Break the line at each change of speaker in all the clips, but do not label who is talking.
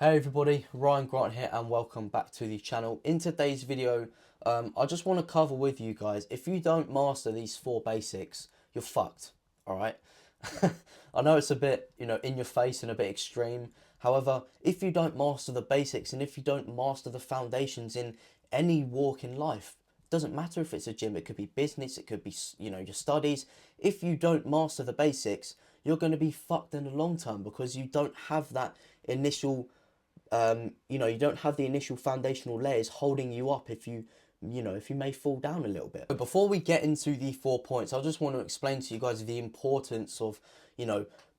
Hey everybody, Ryan Grant here and welcome back to the channel. In today's video, I just want to cover with you guys, if you don't master these four basics, you're fucked, alright? I know it's a bit, in your face and a bit extreme. However, if you don't master the basics and if you don't master the foundations in any walk in life, it doesn't matter if it's a gym, it could be business, it could be, your studies. If you don't master the basics, you're going to be fucked in the long term because you don't have that initial you don't have the initial foundational layers holding you up if you may fall down a little bit. But before we get into the 4 points, I just want to explain to you guys the importance of,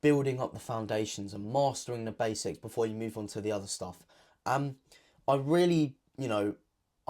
building up the foundations and mastering the basics before you move on to the other stuff. I really, I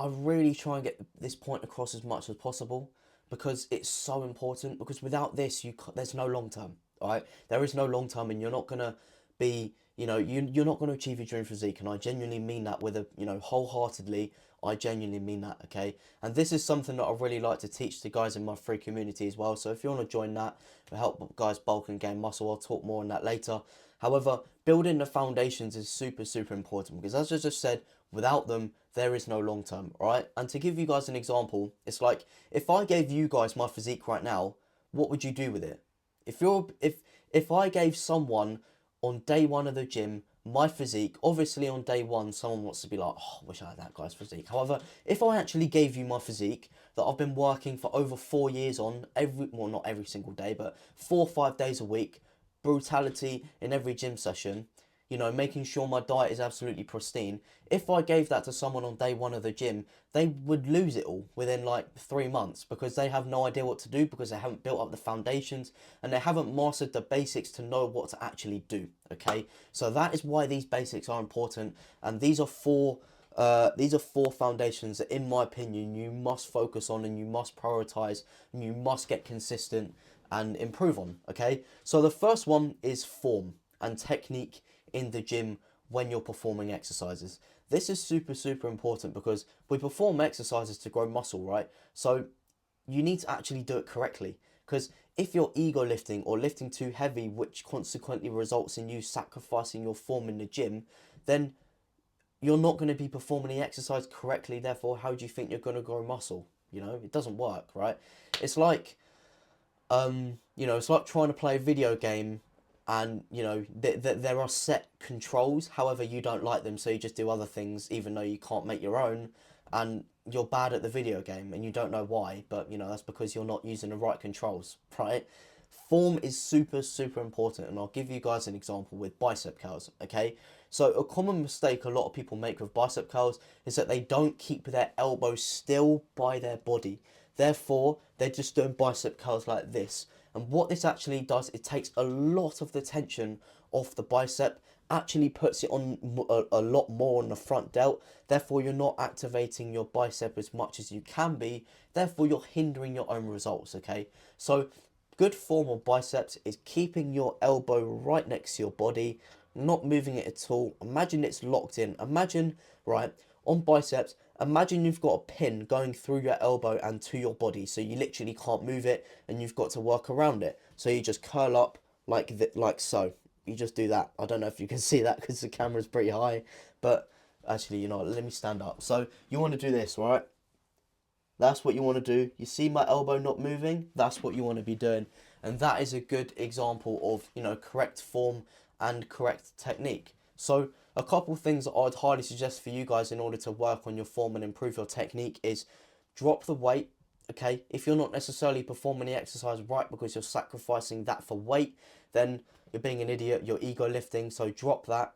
really try and get this point across as much as possible because it's so important, because without this, there's no long term, all right? There is no long term and you're not going to be, you're not going to achieve your dream physique, and I genuinely mean that with wholeheartedly. I genuinely mean that, okay? And this is something that I really like to teach the guys in my free community as well. So if you want to join that to help guys bulk and gain muscle, I'll talk more on that later. However, building the foundations is super, super important because, as I just said, without them, there is no long term, all right? And to give you guys an example, it's like if I gave you guys my physique right now, what would you do with it? If I gave someone on day one of the gym my physique, obviously on day one someone wants to be like, oh, I wish I had that guy's physique. However, if I actually gave you my physique that I've been working for over 4 years on, not every single day, but 4 or 5 days a week, brutality in every gym session, making sure my diet is absolutely pristine. If I gave that to someone on day one of the gym, they would lose it all within like 3 months because they have no idea what to do, because they haven't built up the foundations and they haven't mastered the basics to know what to actually do. Okay, so that is why these basics are important, and these are four foundations that, in my opinion, you must focus on and you must prioritize and you must get consistent and improve on. Okay, so the first one is form and technique in the gym when you're performing exercises. This is super, super important because we perform exercises to grow muscle, right? So you need to actually do it correctly, because if you're ego lifting or lifting too heavy, which consequently results in you sacrificing your form in the gym, then you're not going to be performing the exercise correctly. Therefore, how do you think you're going to grow muscle? It doesn't work, right? It's like it's like trying to play a video game and, there are set controls. However, you don't like them, so you just do other things, even though you can't make your own. And you're bad at the video game and you don't know why, but, that's because you're not using the right controls, right? Form is super, super important, and I'll give you guys an example with bicep curls, okay? So a common mistake a lot of people make with bicep curls is that they don't keep their elbows still by their body. Therefore, they're just doing bicep curls like this. And what this actually does, it takes a lot of the tension off the bicep, actually puts it on a lot more on the front delt. Therefore, you're not activating your bicep as much as you can be. Therefore, you're hindering your own results, okay? So good form of biceps is keeping your elbow right next to your body, not moving it at all. Imagine it's locked in. Imagine, right, on biceps, imagine you've got a pin going through your elbow and to your body, so you literally can't move it and you've got to work around it. So you just curl up like so. You just do that. I don't know if you can see that because the camera's pretty high, but actually, let me stand up. So you want to do this, right? That's what you want to do. You see my elbow not moving? That's what you want to be doing. And that is a good example of, correct form and correct technique. So a couple things that I'd highly suggest for you guys in order to work on your form and improve your technique is drop the weight, okay? If you're not necessarily performing the exercise right because you're sacrificing that for weight, then you're being an idiot, you're ego lifting, so drop that,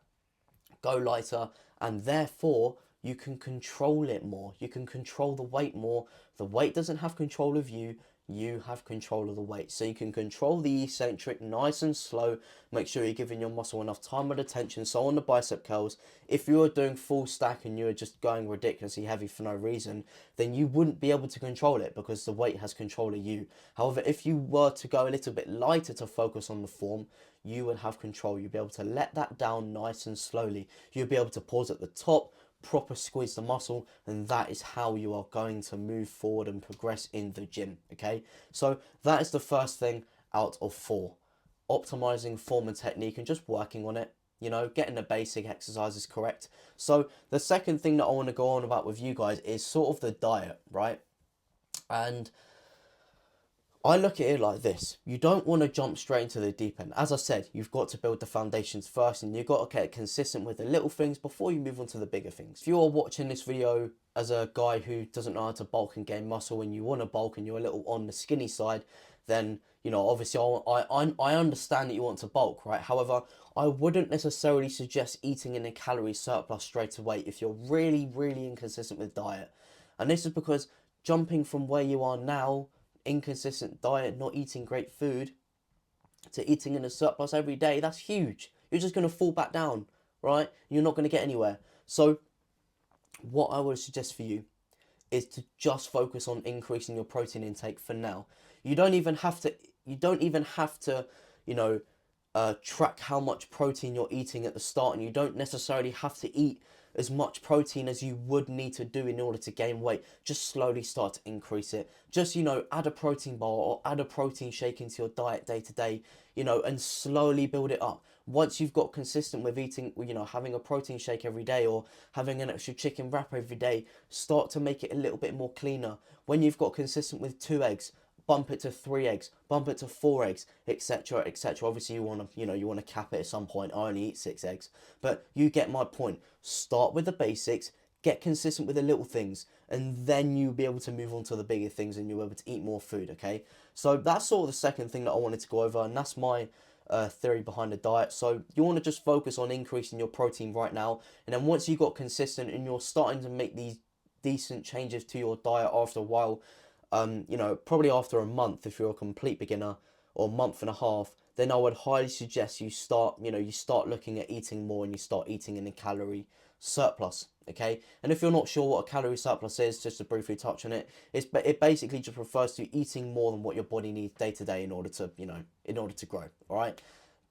go lighter, and therefore you can control it more. You can control the weight more. The weight doesn't have control of you. You have control of the weight. So you can control the eccentric nice and slow. Make sure you're giving your muscle enough time and attention. So on the bicep curls, if you were doing full stack and you were just going ridiculously heavy for no reason, then you wouldn't be able to control it because the weight has control of you. However, if you were to go a little bit lighter to focus on the form, you would have control. You'd be able to let that down nice and slowly. You'll be able to pause at the top, proper squeeze the muscle, and that is how you are going to move forward and progress in the gym, okay? So that is the first thing out of four. Optimizing form and technique and just working on it. you know, getting the basic exercises correct. So the second thing that I want to go on about with you guys is sort of the diet, right? And I look at it like this. You don't want to jump straight into the deep end. As I said, you've got to build the foundations first, and you've got to get consistent with the little things before you move on to the bigger things. If you're watching this video as a guy who doesn't know how to bulk and gain muscle, and you want to bulk and you're a little on the skinny side, then, you know, obviously I understand that you want to bulk, right? However, I wouldn't necessarily suggest eating in a calorie surplus straight away if you're really, really inconsistent with diet. And this is because jumping from where you are now, inconsistent diet, not eating great food, to eating in a surplus every day, that's huge. You're just going to fall back down, right? You're not going to get anywhere. So what I would suggest for you is to just focus on increasing your protein intake for now. You don't even have to, you know, track how much protein you're eating at the start, and you don't necessarily have to eat as much protein as you would need to do in order to gain weight. Just slowly start to increase it. Just, you know, add a protein bar or add a protein shake into your diet day to day, you know, and slowly build it up. Once you've got consistent with eating, you know, having a protein shake every day or having an extra chicken wrap every day, start to make it a little bit more cleaner. When you've got consistent with 2 eggs, bump it to 3 eggs, bump it to 4 eggs, etc., etc. Obviously, you want to cap it at some point. I only eat 6 eggs, but you get my point. Start with the basics, get consistent with the little things, and then you'll be able to move on to the bigger things, and you'll be able to eat more food. Okay, so that's sort of the second thing that I wanted to go over, and that's my theory behind the diet. So you want to just focus on increasing your protein right now, and then once you got consistent and you're starting to make these decent changes to your diet after a while, you know, probably after a month, if you're a complete beginner, or a month and a half, then I would highly suggest you start looking at eating more, and you start eating in a calorie surplus. Okay, and if you're not sure what a calorie surplus is, just to briefly touch on it, it basically just refers to eating more than what your body needs day to day in order to, you know, in order to grow. All right,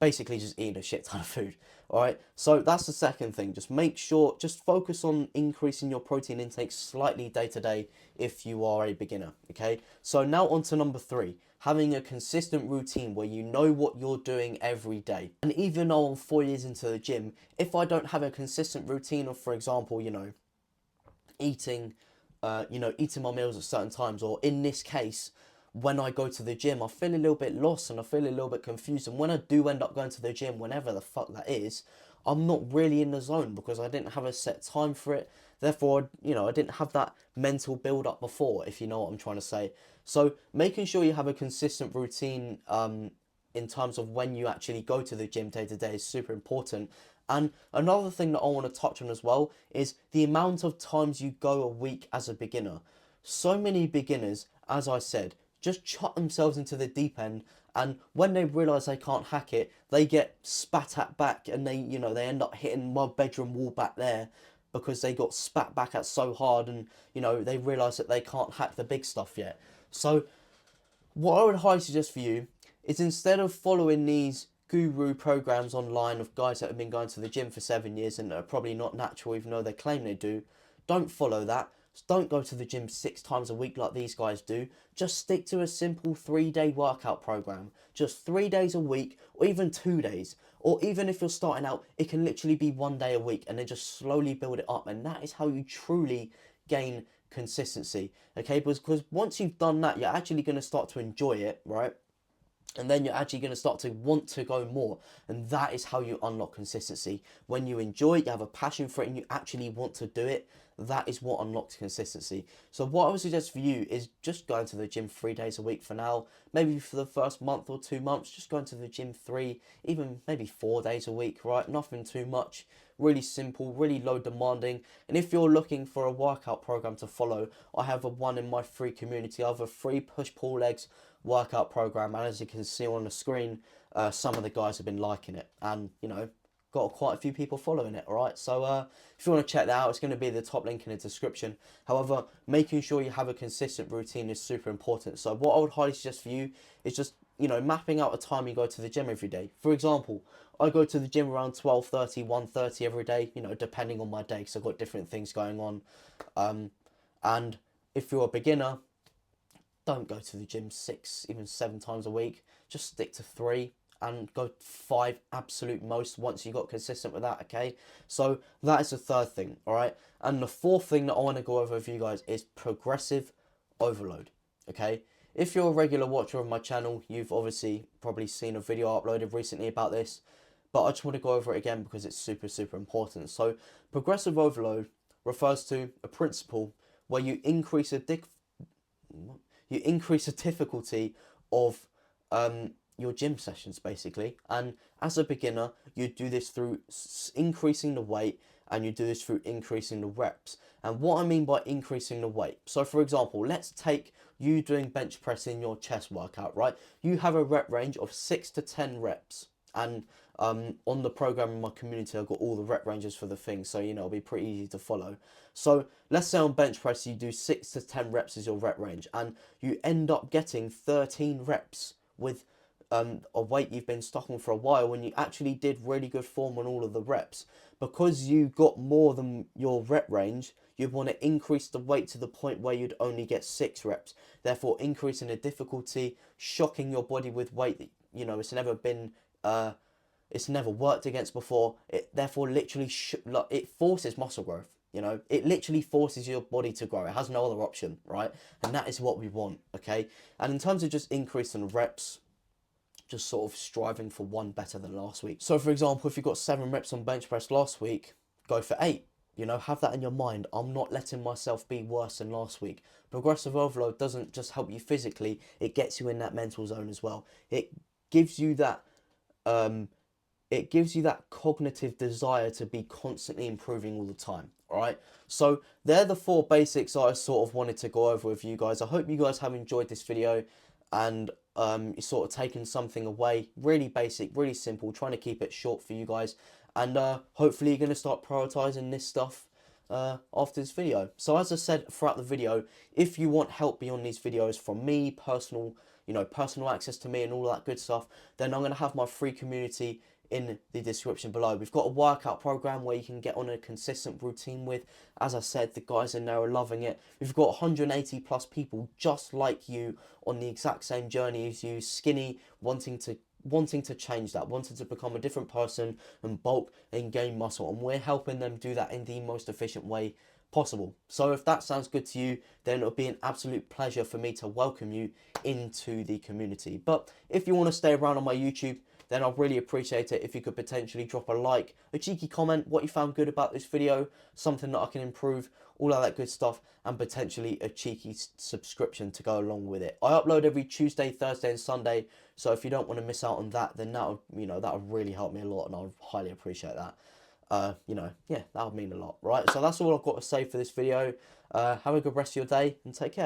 basically just eating a shit ton of food. All right, so that's the second thing. Just focus on increasing your protein intake slightly day to day if you are a beginner. Okay, so now on to number 3, having a consistent routine where you know what you're doing every day. And even though I'm 4 years into the gym, if I don't have a consistent routine of, for example, you know, eating my meals at certain times, or in this case, when I go to the gym, I feel a little bit lost and I feel a little bit confused. And when I do end up going to the gym, whenever the fuck that is, I'm not really in the zone because I didn't have a set time for it. Therefore, you know, I didn't have that mental build up before, if you know what I'm trying to say. So making sure you have a consistent routine in terms of when you actually go to the gym day to day is super important. And another thing that I want to touch on as well is the amount of times you go a week as a beginner. So many beginners, as I said, just chuck themselves into the deep end, and when they realise they can't hack it, they get spat at back, and they end up hitting my bedroom wall back there because they got spat back at so hard, and they realise that they can't hack the big stuff yet. So what I would highly suggest for you is, instead of following these guru programs online of guys that have been going to the gym for 7 years and are probably not natural even though they claim they do, don't follow that. Don't go to the gym 6 times a week like these guys do. Just stick to a simple 3-day workout program. Just 3 days a week, or even 2 days. Or even if you're starting out, it can literally be 1 day a week, and then just slowly build it up. And that is how you truly gain consistency. Okay, because once you've done that, you're actually going to start to enjoy it, right? And then you're actually going to start to want to go more. And that is how you unlock consistency. When you enjoy it, you have a passion for it, and you actually want to do it, that is what unlocks consistency. So what I would suggest for you is just going to the gym 3 days a week for now. Maybe for the first month or 2 months, just going to the gym 3, even maybe 4 days a week, right? Nothing too much. Really simple, really low demanding. And if you're looking for a workout program to follow, I have one in my free community. I have a free push-pull legs workout program, and as you can see on the screen, some of the guys have been liking it, and got quite a few people following it. All right, so if you want to check that out, it's going to be the top link in the description. However, making sure you have a consistent routine is super important. So what I would highly suggest for you is just mapping out a time you go to the gym every day. For example, I go to the gym around 12:30, 1:30 every day, depending on my day, because I've got different things going on. And if you're a beginner, don't go to the gym 6, even 7 times a week. Just stick to 3. and go 5 absolute most once you got consistent with that, okay? So that is the third thing, all right? And the fourth thing that I want to go over with you guys is progressive overload, okay? If you're a regular watcher of my channel, you've obviously probably seen a video I uploaded recently about this, but I just want to go over it again because it's super, super important. So progressive overload refers to a principle where you increase the difficulty of your gym sessions, basically. And as a beginner, you do this through increasing the weight, and you do this through increasing the reps. And what I mean by increasing the weight, so for example, let's take you doing bench press in your chest workout, right? You have a rep range of 6 to 10 reps. And on the program in my community, I've got all the rep ranges for the thing, so you know, it'll be pretty easy to follow. So let's say on bench press you do 6 to 10 reps as your rep range, and you end up getting 13 reps with a weight you've been stocking for a while, when you actually did really good form on all of the reps. Because you got more than your rep range, you'd want to increase the weight to the point where you'd only get 6 reps, therefore increasing the difficulty, shocking your body with weight that, you know, it's never been it's never worked against before. It therefore literally it forces muscle growth. You know, it literally forces your body to grow. It has no other option, right? And that is what we want, okay? And in terms of just increasing reps, just sort of striving for one better than last week. So for example, if you got 7 reps on bench press last week, go for 8. You know, have that in your mind. I'm not letting myself be worse than last week. Progressive overload doesn't just help you physically, it gets you in that mental zone as well. It gives you that cognitive desire to be constantly improving all the time. All right, so they're the 4 basics I sort of wanted to go over with you guys. I hope you guys have enjoyed this video, and you're sort of taking something away. Really basic, really simple, trying to keep it short for you guys, and hopefully you're going to start prioritizing this stuff after this video. So as I said throughout the video, if you want help beyond these videos from me, personal access to me and all that good stuff, then I'm going to have my free community in the description below. We've got a workout program where you can get on a consistent routine with. As I said, the guys in there are loving it. We've got 180 plus people just like you on the exact same journey as you, skinny, wanting to change that, wanting to become a different person and bulk and gain muscle, and we're helping them do that in the most efficient way possible. So if that sounds good to you, then it'll be an absolute pleasure for me to welcome you into the community. But if you want to stay around on my YouTube, then I'd really appreciate it if you could potentially drop a like, a cheeky comment, what you found good about this video, something that I can improve, all of that good stuff, and potentially a cheeky subscription to go along with it. I upload every Tuesday, Thursday and Sunday, so if you don't want to miss out on that, then that would really help me a lot, and I would highly appreciate that. Yeah, that would mean a lot, right? So that's all I've got to say for this video. Have a good rest of your day, and take care.